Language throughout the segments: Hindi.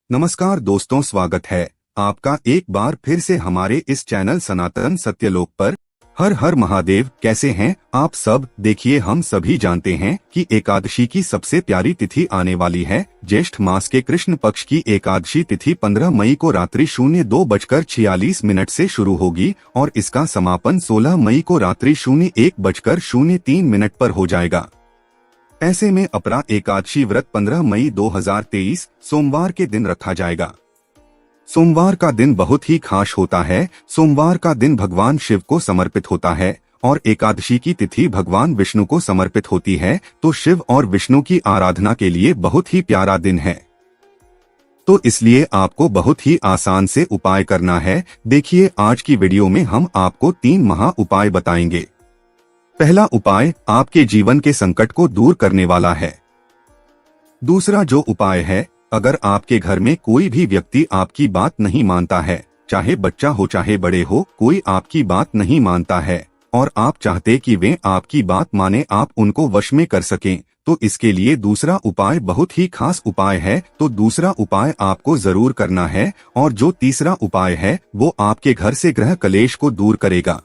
नमस्कार दोस्तों, स्वागत है आपका एक बार फिर से हमारे इस चैनल सनातन सत्यलोक पर। हर हर महादेव। कैसे हैं आप सब? देखिए, हम सभी जानते हैं कि एकादशी की सबसे प्यारी तिथि आने वाली है। ज्येष्ठ मास के कृष्ण पक्ष की एकादशी तिथि 15 मई को रात्रि 02:46 से शुरू होगी और इसका समापन 16 मई को रात्रि 01:03 पर हो जाएगा। ऐसे में अपरा एकादशी व्रत 15 मई 2023 सोमवार के दिन रखा जाएगा। सोमवार का दिन बहुत ही खास होता है। सोमवार का दिन भगवान शिव को समर्पित होता है और एकादशी की तिथि भगवान विष्णु को समर्पित होती है, तो शिव और विष्णु की आराधना के लिए बहुत ही प्यारा दिन है। तो इसलिए आपको बहुत ही आसान से उपाय करना है। देखिए, आज की वीडियो में हम आपको 3 महा उपाय बताएंगे। पहला उपाय आपके जीवन के संकट को दूर करने वाला है। दूसरा जो उपाय है, अगर आपके घर में कोई भी व्यक्ति आपकी बात नहीं मानता है, चाहे बच्चा हो चाहे बड़े हो, कोई आपकी बात नहीं मानता है और आप चाहते कि वे आपकी बात माने, आप उनको वश में कर सकें, तो इसके लिए दूसरा उपाय बहुत ही खास उपाय है। तो दूसरा उपाय आपको जरूर करना है और जो तीसरा उपाय है वो आपके घर से ग्रह कलेश को दूर करेगा।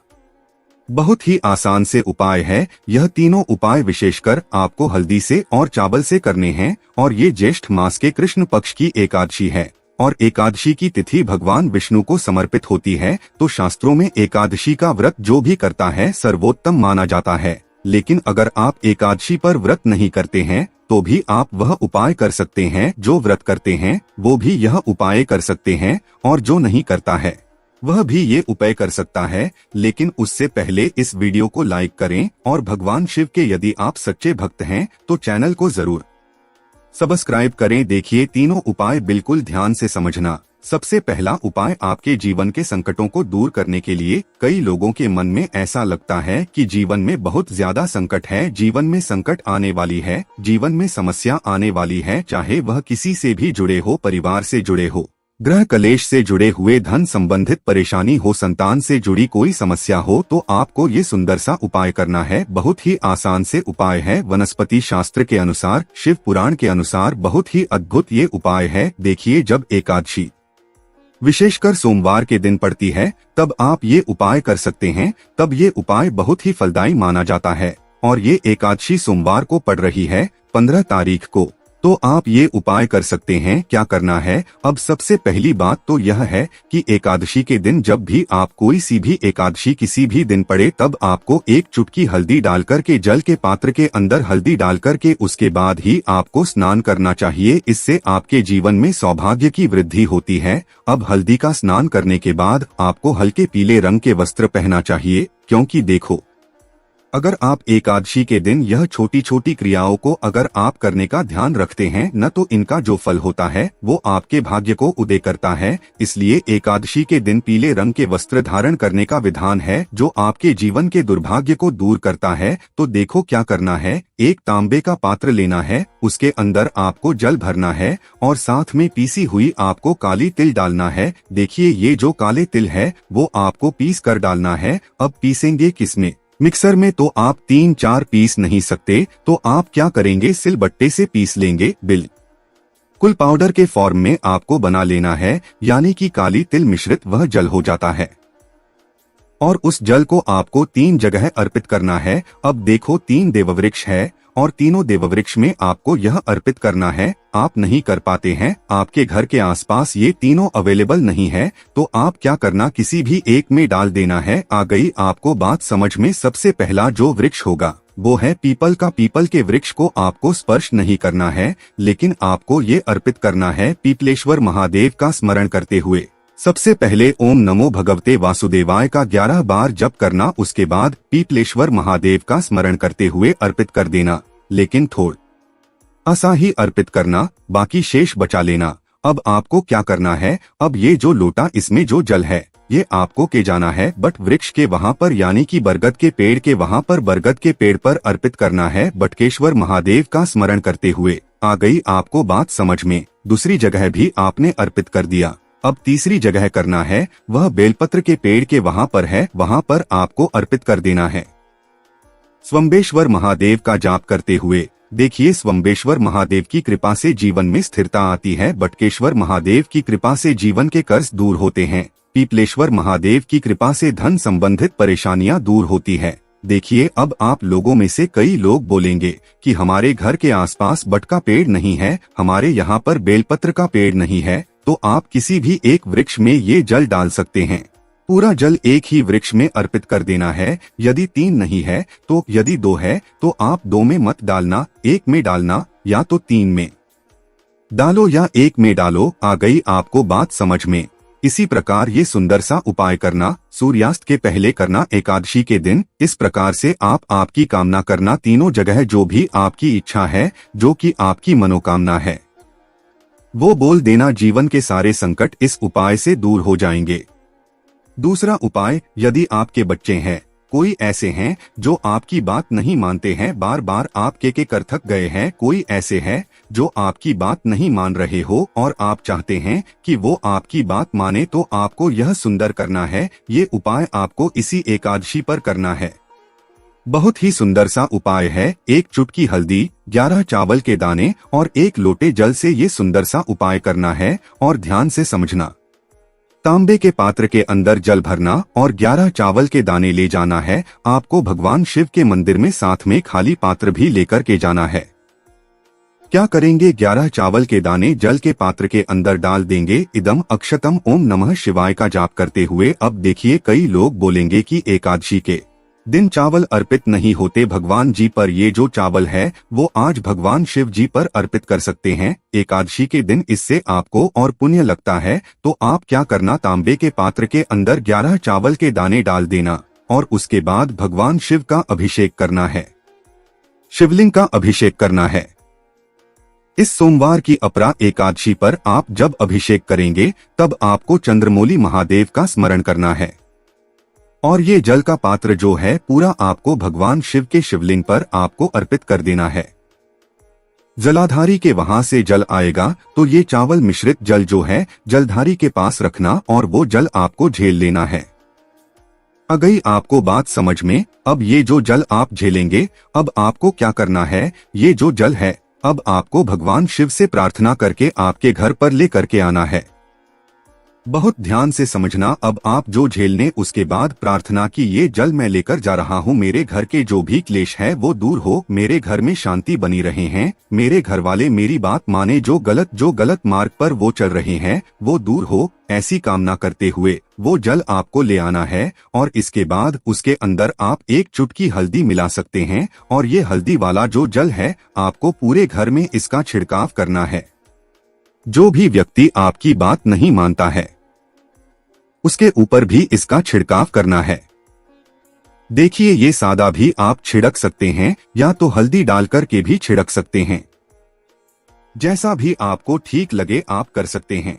बहुत ही आसान से उपाय है। यह तीनों उपाय विशेषकर आपको हल्दी से और चावल से करने हैं और ये ज्येष्ठ मास के कृष्ण पक्ष की एकादशी है और एकादशी की तिथि भगवान विष्णु को समर्पित होती है। तो शास्त्रों में एकादशी का व्रत जो भी करता है सर्वोत्तम माना जाता है। लेकिन अगर आप एकादशी पर व्रत नहीं करते हैं तो भी आप वह उपाय कर सकते हैं। जो व्रत करते हैं वो भी यह उपाय कर सकते हैं और जो नहीं करता है वह भी ये उपाय कर सकता है। लेकिन उससे पहले इस वीडियो को लाइक करें और भगवान शिव के यदि आप सच्चे भक्त हैं तो चैनल को जरूर सब्सक्राइब करें। देखिए, तीनों उपाय बिल्कुल ध्यान से समझना। सबसे पहला उपाय आपके जीवन के संकटों को दूर करने के लिए। कई लोगों के मन में ऐसा लगता है कि जीवन में बहुत ज्यादा संकट है, जीवन में संकट आने वाली है, जीवन में समस्या आने वाली है, चाहे वह किसी से भी जुड़े हो, परिवार से जुड़े हो, ग्रह कलेश से जुड़े हुए, धन संबंधित परेशानी हो, संतान से जुड़ी कोई समस्या हो, तो आपको ये सुंदर सा उपाय करना है। बहुत ही आसान से उपाय है। वनस्पति शास्त्र के अनुसार, शिव पुराण के अनुसार बहुत ही अद्भुत ये उपाय है। देखिए, जब एकादशी विशेषकर सोमवार के दिन पड़ती है तब आप ये उपाय कर सकते हैं। तब ये उपाय बहुत ही फलदायी माना जाता है और ये एकादशी सोमवार को पड़ रही है 15 तारीख को, तो आप ये उपाय कर सकते हैं। क्या करना है? अब सबसे पहली बात तो यह है कि एकादशी के दिन जब भी आप कोई सी भी एकादशी किसी भी दिन पड़े तब आपको एक चुटकी हल्दी डालकर के, जल के पात्र के अंदर हल्दी डालकर के उसके बाद ही आपको स्नान करना चाहिए। इससे आपके जीवन में सौभाग्य की वृद्धि होती है। अब हल्दी का स्नान करने के बाद आपको हल्के पीले रंग के वस्त्र पहनना चाहिए, क्योंकि देखो, अगर आप एकादशी के दिन यह छोटी छोटी क्रियाओं को अगर आप करने का ध्यान रखते हैं न, तो इनका जो फल होता है वो आपके भाग्य को उदय करता है। इसलिए एकादशी के दिन पीले रंग के वस्त्र धारण करने का विधान है जो आपके जीवन के दुर्भाग्य को दूर करता है। तो देखो, क्या करना है। एक तांबे का पात्र लेना है, उसके अंदर आपको जल भरना है और साथ में पीसी हुई आपको काली तिल डालना है। देखिए, ये जो काले तिल है वो आपको पीस कर डालना है। अब पीसेंगे किसमें? मिक्सर में तो आप 3-4 पीस नहीं सकते, तो आप क्या करेंगे, सिलबट्टे से पीस लेंगे। बिल्कुल पाउडर के फॉर्म में आपको बना लेना है, यानी कि काली तिल मिश्रित वह जल हो जाता है और उस जल को आपको 3 जगह अर्पित करना है। अब देखो, 3 देववृक्ष है और तीनों देववृक्ष में आपको यह अर्पित करना है। आप नहीं कर पाते हैं, आपके घर के आसपास ये तीनों अवेलेबल नहीं है, तो आप क्या करना, किसी भी एक में डाल देना है। आ गई आपको बात समझ में। सबसे पहला जो वृक्ष होगा वो है पीपल का। पीपल के वृक्ष को आपको स्पर्श नहीं करना है, लेकिन आपको ये अर्पित करना है पीपलेश्वर महादेव का स्मरण करते हुए। सबसे पहले ओम नमो भगवते वासुदेवाय का 11 बार जप करना, उसके बाद पीपलेश्वर महादेव का स्मरण करते हुए अर्पित कर देना, लेकिन थोड़ा सा ही अर्पित करना, बाकी शेष बचा लेना। अब आपको क्या करना है, अब ये जो लोटा इसमें जो जल है ये आपको के जाना है बट वृक्ष के वहां पर, यानी कि बरगद के पेड़ के वहां पर, बरगद के पेड़ पर अर्पित करना है बटकेश्वर महादेव का स्मरण करते हुए। आ गई आपको बात समझ में। दूसरी जगह भी आपने अर्पित कर दिया। अब तीसरी जगह करना है, वह बेलपत्र के पेड़ के वहां पर है, वहां पर आपको अर्पित कर देना है। स्वयंबेश्वर महादेव का जाप करते हुए देखिए, स्वयंबेश्वर महादेव की कृपा से जीवन में स्थिरता आती है। बटकेश्वर महादेव की कृपा से जीवन के कर्ज दूर होते हैं। पीपलेश्वर महादेव की कृपा से धन संबंधित परेशानियां दूर होती है। देखिए, अब आप लोगों में से कई लोग बोलेंगे कि हमारे घर के आसपास बट का पेड़ नहीं है, हमारे यहाँ पर बेलपत्र का पेड़ नहीं है, तो आप किसी भी एक वृक्ष में ये जल डाल सकते हैं। पूरा जल एक ही वृक्ष में अर्पित कर देना है। यदि 3 नहीं है तो, यदि 2 है तो आप 2 में मत डालना, 1 में डालना, या तो 3 में डालो या 1 में डालो। आ गई आपको बात समझ में? इसी प्रकार ये सुंदर सा उपाय करना सूर्यास्त के पहले करना, एकादशी के दिन। इस प्रकार से आप आपकी कामना करना, तीनों जगह जो भी आपकी इच्छा है, जो कि आपकी मनोकामना है, वो बोल देना। जीवन के सारे संकट इस उपाय से दूर हो जाएंगे। दूसरा उपाय, यदि आपके बच्चे हैं, कोई ऐसे हैं जो आपकी बात नहीं मानते हैं, बार बार आपके कर थक गए हैं, कोई ऐसे हैं जो आपकी बात नहीं मान रहे हो और आप चाहते हैं कि वो आपकी बात माने, तो आपको यह सुंदर करना है। ये उपाय आपको इसी एकादशी पर करना है। बहुत ही सुंदर सा उपाय है। 1 चुटकी हल्दी, 11 चावल के दाने और 1 लोटे जल से ये सुंदर सा उपाय करना है। और ध्यान से समझना, तांबे के पात्र के अंदर जल भरना और 11 चावल के दाने ले जाना है। आपको भगवान शिव के मंदिर में साथ में खाली पात्र भी लेकर के जाना है। क्या करेंगे? 11 चावल के दाने जल के पात्र के अंदर डाल देंगे। इदम अक्षतम ओम नमः शिवाय का जाप करते हुए। अब देखिए, कई लोग बोलेंगे कि एकादशी के दिन चावल अर्पित नहीं होते भगवान जी पर। ये जो चावल है वो आज भगवान शिव जी पर अर्पित कर सकते हैं एकादशी के दिन। इससे आपको और पुण्य लगता है। तो आप क्या करना, तांबे के पात्र के अंदर 11 चावल के दाने डाल देना और उसके बाद भगवान शिव का अभिषेक करना है, शिवलिंग का अभिषेक करना है। इस सोमवार की अपरा एकादशी पर आप जब अभिषेक करेंगे तब आपको चंद्रमौली महादेव का स्मरण करना है। और ये जल का पात्र जो है पूरा आपको भगवान शिव के शिवलिंग पर आपको अर्पित कर देना है। जलाधारी के वहां से जल आएगा तो ये चावल मिश्रित जल जो है जलधारी के पास रखना और वो जल आपको झेल लेना है। आ गई आपको बात समझ में? अब ये जो जल आप झेलेंगे, अब आपको क्या करना है, ये जो जल है अब आपको भगवान शिव से प्रार्थना करके आपके घर पर ले करके आना है। बहुत ध्यान से समझना। अब आप जो झेलने उसके बाद प्रार्थना की, ये जल मैं लेकर जा रहा हूँ, मेरे घर के जो भी क्लेश है वो दूर हो, मेरे घर में शांति बनी रहे हैं, मेरे घर वाले मेरी बात माने, जो गलत मार्ग पर वो चल रहे हैं वो दूर हो, ऐसी कामना करते हुए वो जल आपको ले आना है। और इसके बाद उसके अंदर आप 1 चुटकी हल्दी मिला सकते हैं और ये हल्दी वाला जो जल है आपको पूरे घर में इसका छिड़काव करना है। जो भी व्यक्ति आपकी बात नहीं मानता है उसके ऊपर भी इसका छिड़काव करना है। देखिए, ये सादा भी आप छिड़क सकते हैं या तो हल्दी डालकर के भी छिड़क सकते हैं, जैसा भी आपको ठीक लगे आप कर सकते हैं।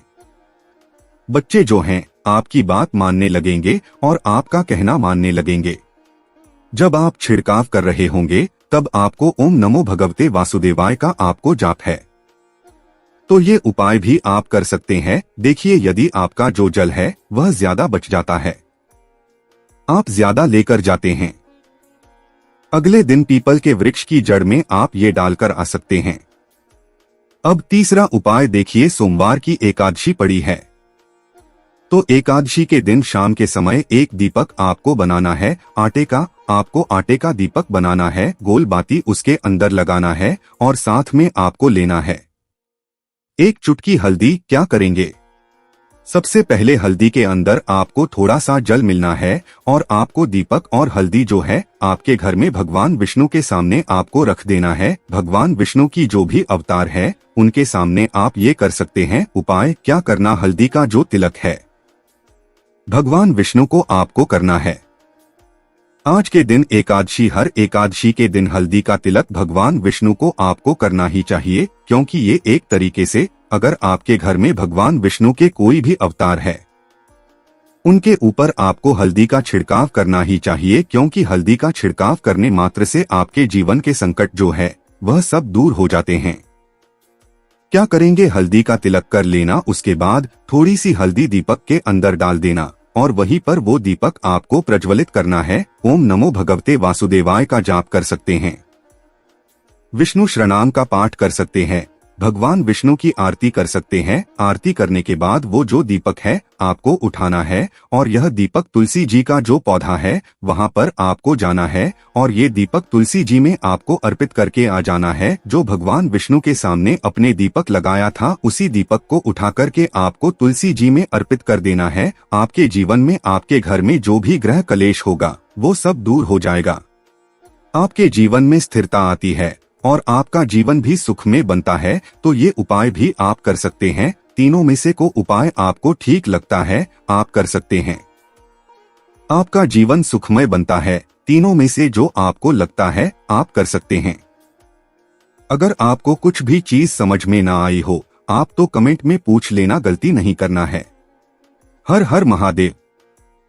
बच्चे जो हैं आपकी बात मानने लगेंगे और आपका कहना मानने लगेंगे। जब आप छिड़काव कर रहे होंगे तब आपको ओम नमो भगवते वासुदेवाय का आपको जाप है, तो ये उपाय भी आप कर सकते हैं। देखिए, यदि आपका जो जल है वह ज्यादा बच जाता है, आप ज्यादा लेकर जाते हैं, अगले दिन पीपल के वृक्ष की जड़ में आप ये डालकर आ सकते हैं। अब तीसरा उपाय देखिए, सोमवार की एकादशी पड़ी है तो एकादशी के दिन शाम के समय 1 दीपक आपको बनाना है आटे का। आपको आटे का दीपक बनाना है, गोल बाती उसके अंदर लगाना है और साथ में आपको लेना है 1 चुटकी हल्दी। क्या करेंगे, सबसे पहले हल्दी के अंदर आपको थोड़ा सा जल मिलना है और आपको दीपक और हल्दी जो है आपके घर में भगवान विष्णु के सामने आपको रख देना है। भगवान विष्णु की जो भी अवतार है उनके सामने आप ये कर सकते हैं। उपाय क्या करना, हल्दी का जो तिलक है भगवान विष्णु को आपको करना है। आज के दिन एकादशी, हर एकादशी के दिन हल्दी का तिलक भगवान विष्णु को आपको करना ही चाहिए, क्योंकि ये एक तरीके से अगर आपके घर में भगवान विष्णु के कोई भी अवतार है उनके ऊपर आपको हल्दी का छिड़काव करना ही चाहिए, क्योंकि हल्दी का छिड़काव करने मात्र से आपके जीवन के संकट जो है वह सब दूर हो जाते हैं। क्या करेंगे, हल्दी का तिलक कर लेना, उसके बाद थोड़ी सी हल्दी दीपक के अंदर डाल देना और वहीं पर वो दीपक आपको प्रज्वलित करना है। ओम नमो भगवते वासुदेवाय का जाप कर सकते हैं। विष्णु शरणम का पाठ कर सकते हैं। भगवान विष्णु की आरती कर सकते हैं। आरती करने के बाद वो जो दीपक है आपको उठाना है और यह दीपक तुलसी जी का जो पौधा है वहाँ पर आपको जाना है और ये दीपक तुलसी जी में आपको अर्पित करके आ जाना है। जो भगवान विष्णु के सामने अपने दीपक लगाया था उसी दीपक को उठा करके आपको तुलसी जी में अर्पित कर देना है। आपके जीवन में आपके घर में जो भी ग्रह कलेश होगा वो सब दूर हो जाएगा। आपके जीवन में स्थिरता आती है और आपका जीवन भी सुखमय बनता है। तो ये उपाय भी आप कर सकते हैं। तीनों में से को उपाय आपको ठीक लगता है आप कर सकते हैं। आपका जीवन सुखमय बनता है। तीनों में से जो आपको लगता है आप कर सकते हैं। अगर आपको कुछ भी चीज समझ में ना आई हो आप तो कमेंट में पूछ लेना, गलती नहीं करना है। हर हर महादेव।